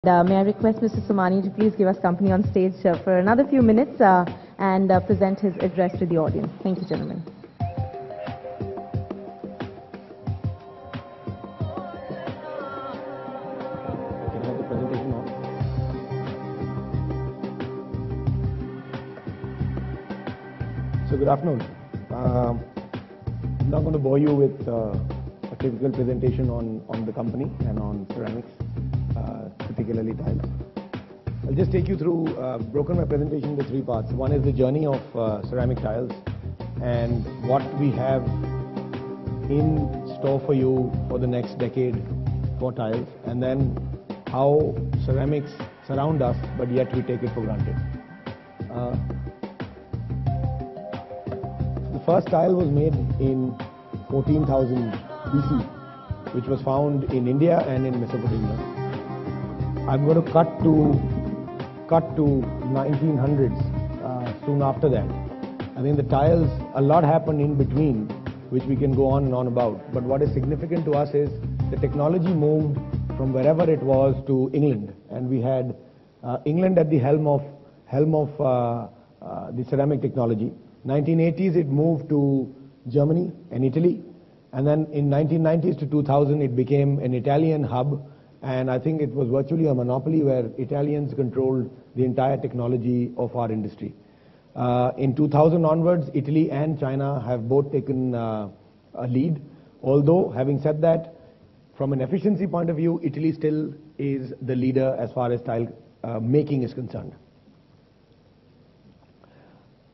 May I request Mr. Somany to please give us company on stage for another few minutes and present his address to the audience. Thank you, gentlemen. Can I have the presentation now? So good afternoon. I'm not going to bore you with a typical presentation on the company and on ceramics, particularly tiles. I'll just take you through, broken my presentation into three parts. One is the journey of ceramic tiles and what we have in store for you for the next decade for tiles, and then how ceramics surround us, but yet we take it for granted. The first tile was made in 14,000 BC, which was found in India and in Mesopotamia. I'm going to cut to 1900s soon after that. I think the tiles, a lot happened in between, which we can go on and on about. But what is significant to us is the technology moved from wherever it was to England, and we had England at the helm of the ceramic technology. 1980s it moved to Germany and Italy, and then in 1990s to 2000 it became an Italian hub, and I think it was virtually a monopoly where Italians controlled the entire technology of our industry. In 2000 onwards, Italy and China have both taken a lead, although having said that, from an efficiency point of view, Italy still is the leader as far as tile making is concerned.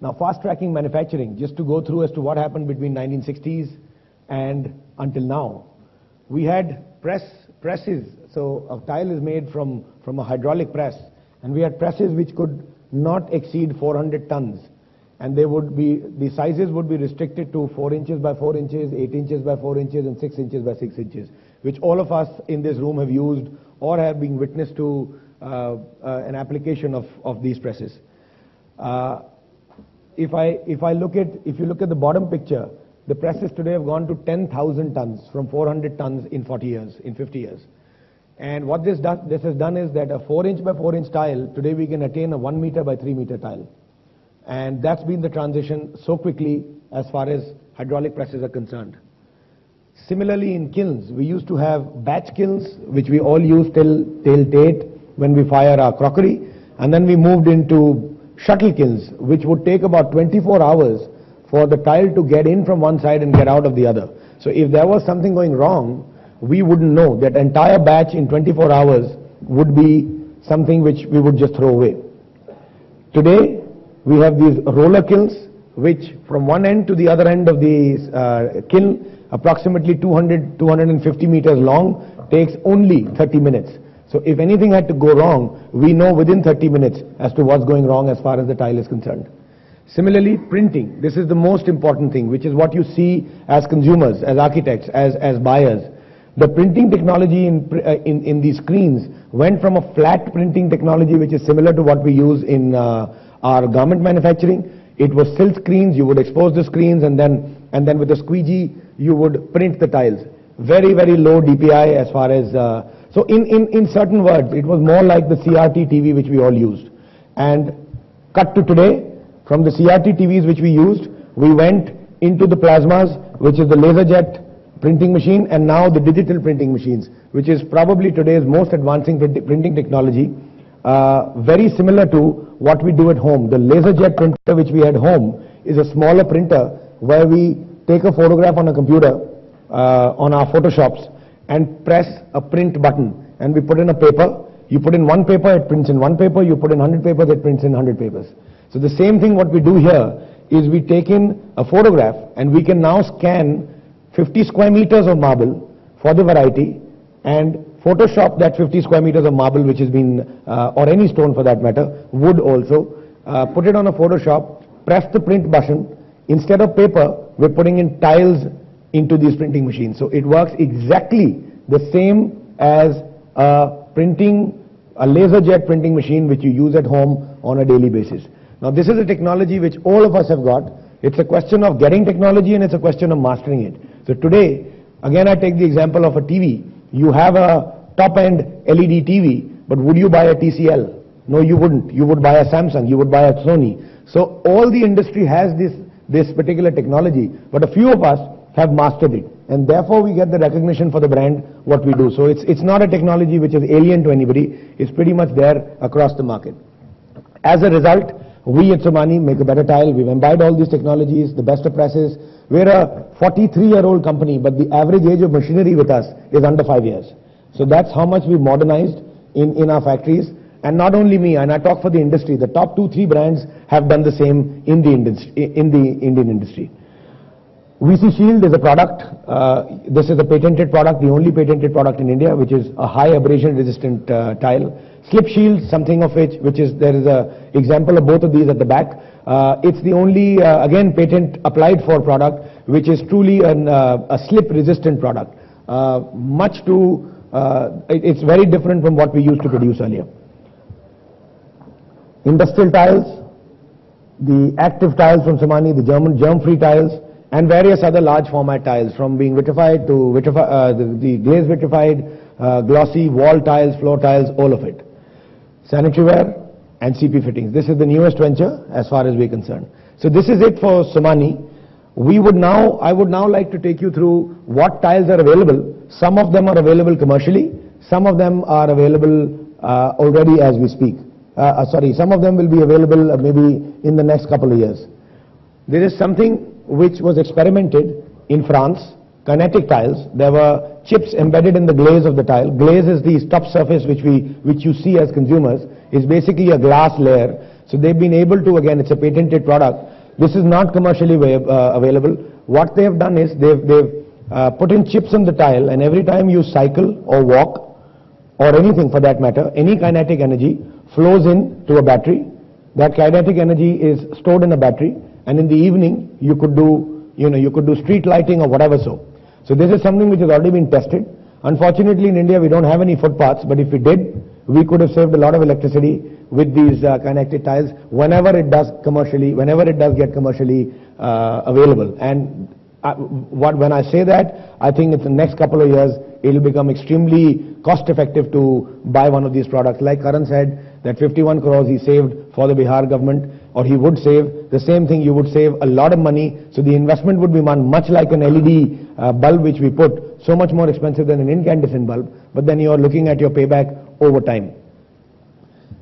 Now, fast-tracking manufacturing, just to go through as to what happened between 1960s and until now. We had presses, so a tile is made from a hydraulic press, and we had presses which could not exceed 400 tons, and the sizes would be restricted to 4 inches by 4 inches, 8 inches by 4 inches, and 6 inches by 6 inches, which all of us in this room have used or have been witness to an application of these presses. If you look at the bottom picture, the presses today have gone to 10,000 tons from 400 tons in 50 years. And what this has done is that a 4 inch by 4 inch tile, today we can attain a 1 meter by 3 meter tile. And that's been the transition so quickly as far as hydraulic presses are concerned. Similarly, in kilns, we used to have batch kilns, which we all use till date when we fire our crockery, and then we moved into shuttle kilns, which would take about 24 hours for the tile to get in from one side and get out of the other. So if there was something going wrong, we wouldn't know. That entire batch in 24 hours would be something which we would just throw away. Today, we have these roller kilns, which from one end to the other end of the kiln, approximately 250 meters long, takes only 30 minutes. So if anything had to go wrong, we know within 30 minutes as to what's going wrong as far as the tile is concerned. Similarly, printing. This is the most important thing, which is what you see as consumers, as architects, as buyers. The printing technology in these screens went from a flat printing technology, which is similar to what we use in our garment manufacturing. It was silk screens. You would expose the screens, and then with a squeegee you would print the tiles. Very, very low DPI as far as so in certain words, it was more like the CRT TV which we all used. And cut to today, from the CRT TVs which we used, we went into the plasmas, which is the laser jet printing machine, and now the digital printing machines, which is probably today's most advancing printing technology, very similar to what we do at home. The laser jet printer which we had home is a smaller printer where we take a photograph on a computer, on our Photoshops, and press a print button, and we put in a paper. You put in one paper, it prints in one paper. You put in 100 papers, it prints in 100 papers. So the same thing what we do here is we take in a photograph, and we can now scan 50 square meters of marble for the variety and Photoshop that 50 square meters of marble which has been, or any stone for that matter, wood also, put it on a Photoshop, press the print button. Instead of paper, we're putting in tiles into these printing machines. So it works exactly the same as a laser jet printing machine which you use at home on a daily basis. Now this is a technology which all of us have got. It's a question of getting technology, and it's a question of mastering it. So today, again I take the example of a TV. You have a top-end LED TV, But would you buy a TCL? No, you wouldn't. You would buy a Samsung, you would buy a Sony. So all the industry has this particular technology, but a few of us have mastered it. And therefore we get the recognition for the brand, what we do. So it's not a technology which is alien to anybody. It's pretty much there across the market. As a result, we at Somany make a better tile. We've imbibed all these technologies, the best of presses. We're a 43-year-old company, but the average age of machinery with us is under 5 years. So that's how much we've modernized in our factories. And not only me, and I talk for the industry, the top 2-3 brands have done the same in the Indian industry. VC Shield is a product. This is a patented product, the only patented product in India, which is a high abrasion resistant tile. Slip Shield, something of which is, there is a example of both of these at the back. It's the only, again, patent applied for product, which is truly a slip resistant product. It's very different from what we used to produce earlier. Industrial tiles, the active tiles from Somany, the germ-free tiles, and various other large format tiles, from being vitrified to the glaze vitrified, glossy, wall tiles, floor tiles, all of it. Sanitary ware and CP fittings. This is the newest venture as far as we're concerned. So this is it for Somany. I would now like to take you through what tiles are available. Some of them are available commercially. Some of them are available already as we speak. Some of them will be available maybe in the next couple of years. There is something which was experimented in France, kinetic tiles. There were chips embedded in the glaze of the tile. Glaze is the top surface which you see as consumers. It's basically a glass layer. So they've been able to, again, it's a patented product. This is not commercially available. What they have done is they've put in chips in the tile, and every time you cycle or walk, or anything for that matter, any kinetic energy flows in to a battery. That kinetic energy is stored in a battery, and in the evening you could do street lighting or whatever. So this is something which has already been tested. Unfortunately, in India we don't have any footpaths, but if we did, we could have saved a lot of electricity with these connected tiles whenever it does get commercially available. And when I say that, I think in the next couple of years it will become extremely cost effective to buy one of these products. Like Karan said, that 51 crores he saved for the Bihar government, or he would save the same thing. You would save a lot of money. So the investment would be much like an LED bulb which we put, so much more expensive than an incandescent bulb, but then you are looking at your payback over time.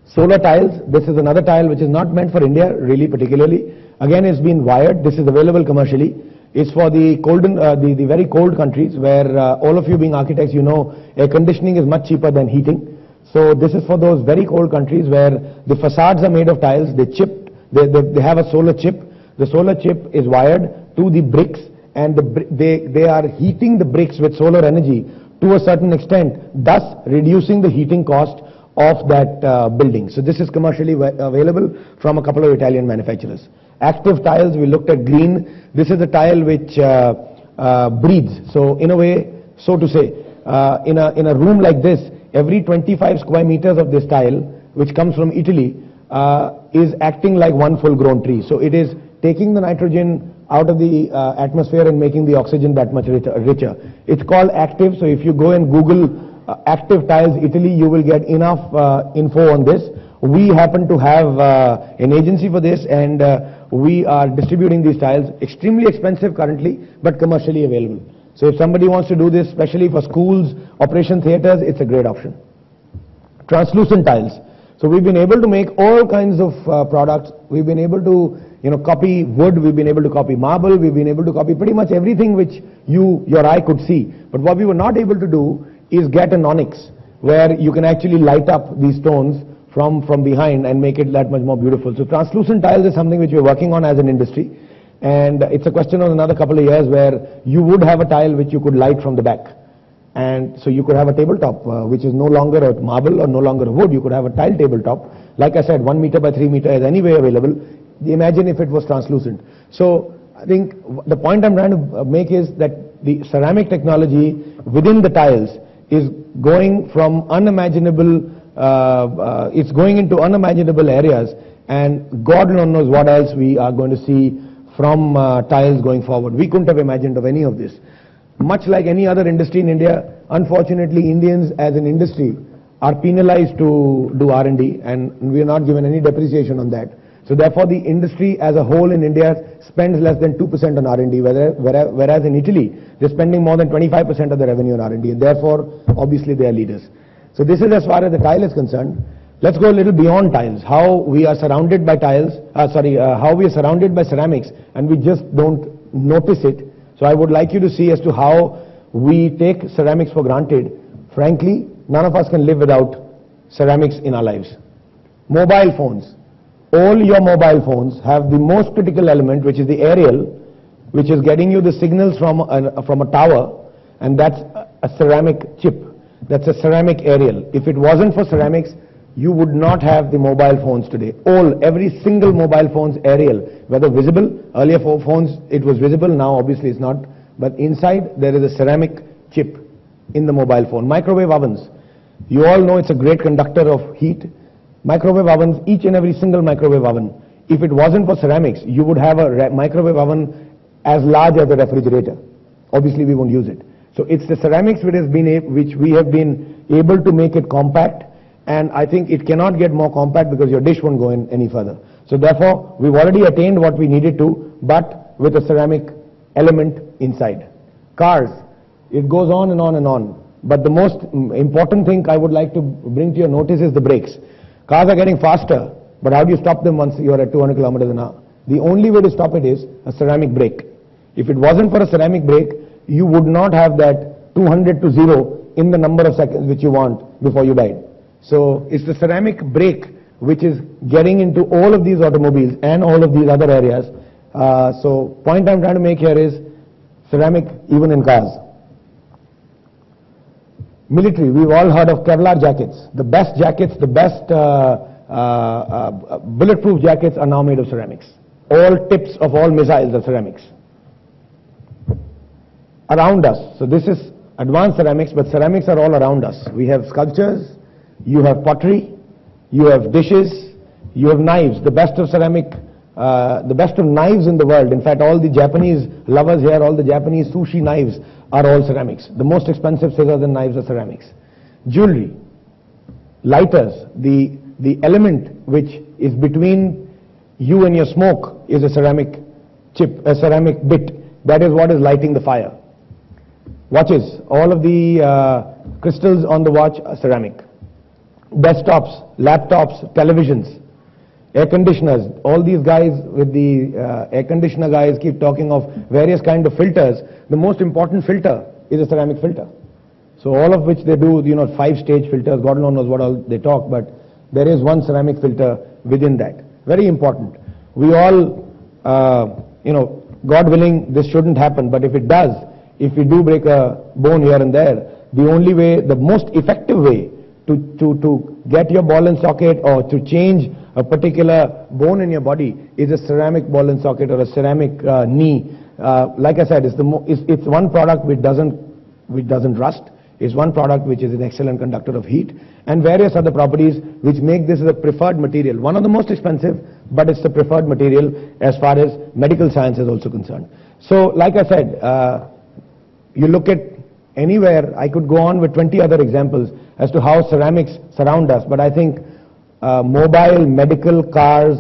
Solar tiles, this is another tile which is not meant for India really particularly. Again, it's been wired. This is available commercially. It's for the the very cold countries where all of you being architects, you know air conditioning is much cheaper than heating. So this is for those very cold countries where the facades are made of tiles. They have a solar chip. The solar chip is wired to the bricks, and they are heating the bricks with solar energy to a certain extent, thus reducing the heating cost of that building. So this is commercially available from a couple of Italian manufacturers. Active tiles, we looked at green. This is a tile which breathes. So in a way, so to say, in a room like this, every 25 square meters of this tile, which comes from Italy, is acting like one full-grown tree. So it is taking the nitrogen out of the atmosphere and making the oxygen that much richer. It's called active. So if you go and Google active tiles Italy, you will get enough info on this. We happen to have an agency for this, and we are distributing these tiles. Extremely expensive currently, but commercially available. So if somebody wants to do this, especially for schools, operation theaters, it's a great option. Translucent tiles. So we've been able to make all kinds of products. We've been able to copy wood, we've been able to copy marble, we've been able to copy pretty much everything which your eye could see. But what we were not able to do is get an onyx, where you can actually light up these stones from behind and make it that much more beautiful. So translucent tiles is something which we're working on as an industry. And it's a question of another couple of years where you would have a tile which you could light from the back. And so you could have a tabletop which is no longer a marble or no longer a wood. You could have a tile tabletop. Like I said, 1 meter by 3 meter is anyway available. Imagine if it was translucent. So I think the point I'm trying to make is that the ceramic technology within the tiles is going from unimaginable, it's going into unimaginable areas, and God knows what else we are going to see from tiles going forward. We couldn't have imagined of any of this. Much like any other industry in India, unfortunately Indians as an industry are penalized to do R&D, and we are not given any depreciation on that. So therefore, the industry as a whole in India spends less than 2% on R&D, whereas in Italy, they're spending more than 25% of the revenue on R&D, and therefore, obviously, they are leaders. So this is as far as the tile is concerned. Let's go a little beyond tiles. How we are surrounded by how we are surrounded by ceramics, and we just don't notice it. So I would like you to see as to how we take ceramics for granted. Frankly, none of us can live without ceramics in our lives. Mobile phones. All your mobile phones have the most critical element, which is the aerial, which is getting you the signals from a tower, and that's a ceramic chip. That's a ceramic aerial. If it wasn't for ceramics, you would not have the mobile phones today. Every single mobile phone's aerial, whether visible, earlier for phones it was visible, now obviously it's not, but inside there is a ceramic chip in the mobile phone. Microwave ovens. You all know it's a great conductor of heat. Microwave ovens, each and every single microwave oven, if it wasn't for ceramics, you would have a microwave oven as large as a refrigerator. Obviously we won't use it. So it's the ceramics which we have been able to make it compact, and I think it cannot get more compact because your dish won't go in any further. So therefore, we've already attained what we needed to, but with a ceramic element inside. Cars, it goes on and on and on. But the most important thing I would like to bring to your notice is the brakes. Cars are getting faster, but how do you stop them once you are at 200 kilometers an hour? The only way to stop it is a ceramic brake. If it wasn't for a ceramic brake, you would not have that 200 to 0 in the number of seconds which you want before you died. So it's the ceramic brake which is getting into all of these automobiles and all of these other areas. So point I'm trying to make here is ceramic even in cars. Military, we've all heard of Kevlar jackets. The best jackets, the best bulletproof jackets are now made of ceramics. All tips of all missiles are ceramics. Around us, so this is advanced ceramics, but ceramics are all around us. We have sculptures, you have pottery, you have dishes, you have knives, the best of ceramic, the best of knives in the world. In fact, all the Japanese lovers here, all the Japanese sushi knives are all ceramics. The most expensive scissors and knives are ceramics. Jewelry, lighters, the element which is between you and your smoke is a ceramic chip, a ceramic bit. That is what is lighting the fire. Watches, all of the crystals on the watch are ceramic. Desktops, laptops, televisions, air conditioners, all these guys with the air conditioner guys keep talking of various kind of filters. The most important filter is a ceramic filter. So all of which they do, 5-stage filters, God knows what all they talk, but there is one ceramic filter within that. Very important. We all, God willing, this shouldn't happen, but if it does, if we do break a bone here and there, the only way, the most effective way to get your ball and socket or to change a particular bone in your body is a ceramic ball and socket or a ceramic knee. Like I said, it's one product which doesn't rust. It's one product which is an excellent conductor of heat, and various other properties which make this the preferred material. One of the most expensive, but it's the preferred material as far as medical science is also concerned. So, like I said, you look at anywhere, I could go on with 20 other examples as to how ceramics surround us, but I think mobile, medical, cars,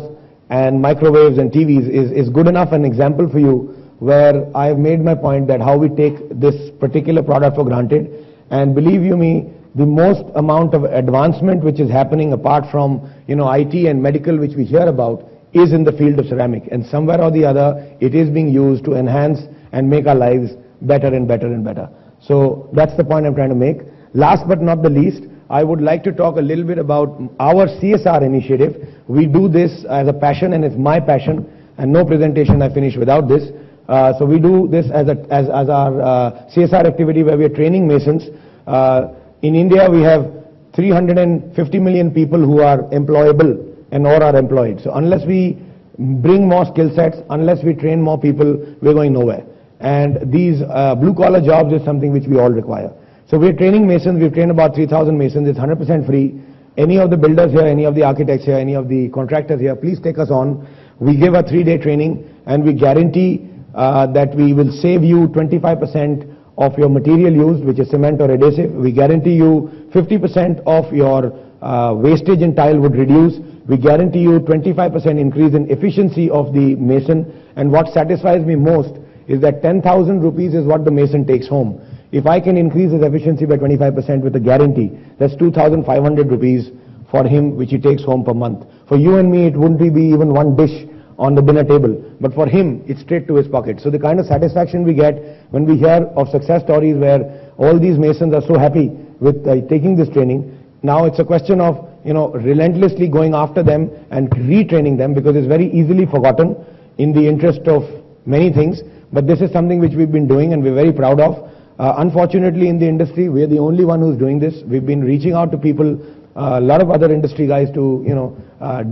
and microwaves and TVs is good enough an example for you where I have made my point that how we take this particular product for granted. And believe you me, the most amount of advancement which is happening apart from IT and medical which we hear about is in the field of ceramic, and somewhere or the other it is being used to enhance and make our lives better and better and better. So that's the point I'm trying to make. Last but not the least, I would like to talk a little bit about our CSR initiative. We do this as a passion, and it's my passion, and no presentation I finish without this. So we do this as our CSR activity where we are training masons. In India, we have 350 million people who are employable and or are employed. So unless we bring more skill sets, unless we train more people, we're going nowhere. And these blue-collar jobs is something which we all require. So we're training masons. We've trained about 3,000 masons. It's 100% free. Any of the builders here, any of the architects here, any of the contractors here, please take us on. We give a 3-day training, and we guarantee that we will save you 25% of your material used, which is cement or adhesive. We guarantee you 50% of your wastage in tile would reduce. We guarantee you 25% increase in efficiency of the mason. And what satisfies me most is that 10,000 rupees is what the mason takes home. If I can increase his efficiency by 25% with a guarantee, that's 2,500 rupees for him, which he takes home per month. For you and me, it wouldn't be even one dish on the dinner table, but for him, it's straight to his pocket. So the kind of satisfaction we get when we hear of success stories where all these masons are so happy with taking this training, now it's a question of, relentlessly going after them and retraining them, because it's very easily forgotten in the interest of many things. But this is something which we've been doing and we're very proud of. Unfortunately, in the industry, we're the only one who's doing this. We've been reaching out to people, a lot of other industry guys to,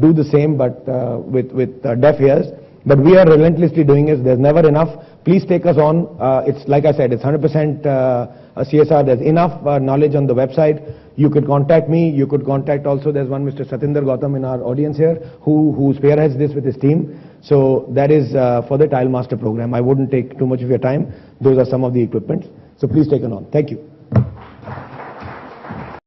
do the same, but with deaf ears. But we are relentlessly doing it. There's never enough. Please take us on. It's like I said, it's 100% CSR. There's enough knowledge on the website. You could contact me. You could contact also. There's one Mr. Satinder Gautam in our audience here who spearheads this with his team. So that is for the Tile Master program. I wouldn't take too much of your time. Those are some of the equipments. So please take it on. Thank you.